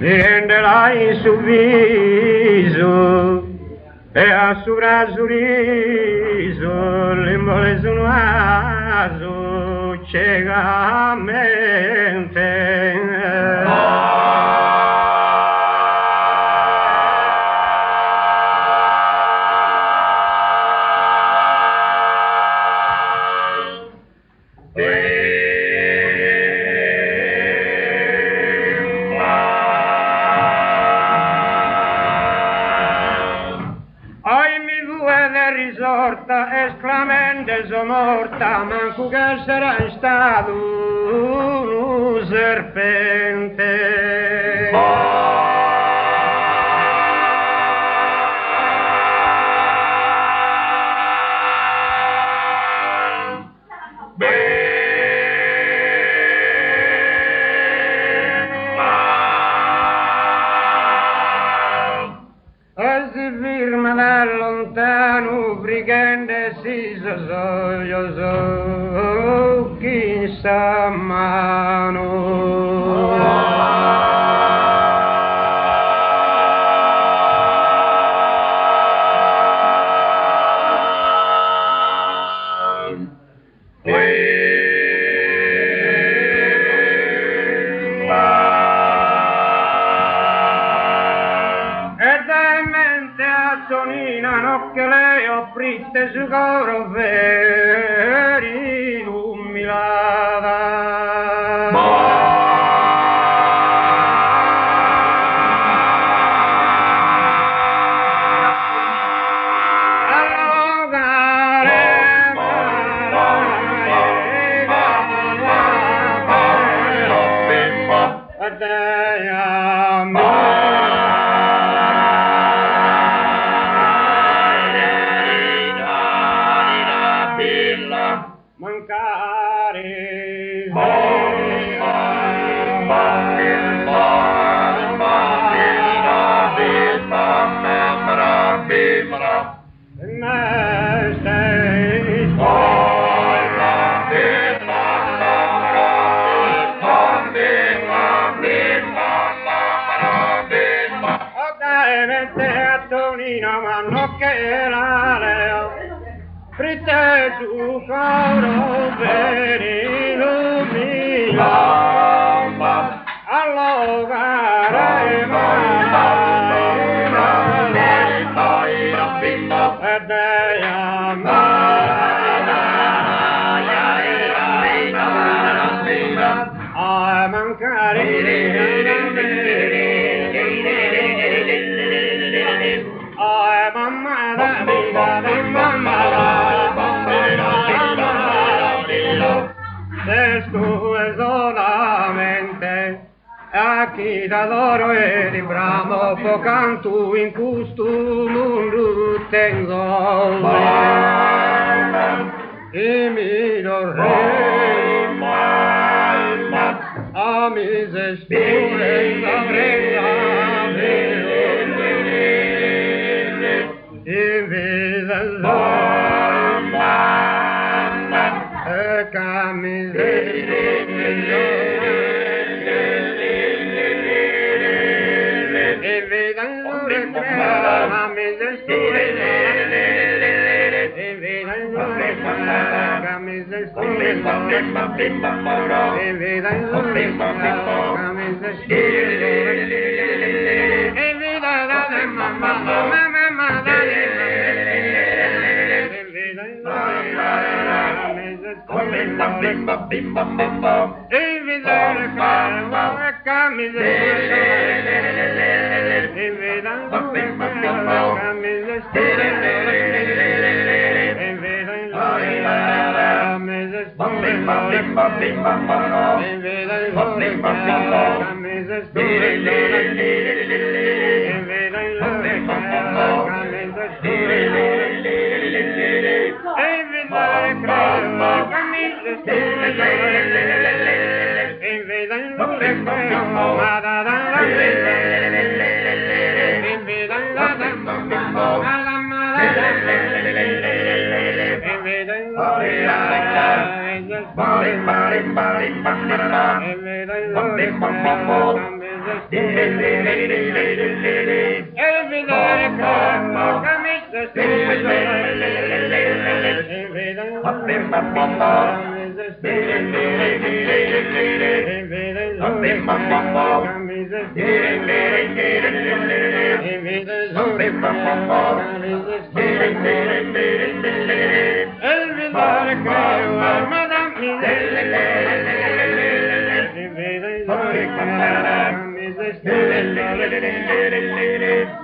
mi renderai su viso e a su sorriso l'imbole sul naso ciecamente. Risorta esclamende so morta, manco che sarà stato un serpente. Da lontano brigante si so chi sta a mano. Tonina no che lei offrite su coro veri umilata. Ma no che la leo fritte su coro per illuminare allogare solamente a chi d'adoro e di bramo po canto in questo mondo tengo e mi dorrei a mi sesture in vita Bye. Madame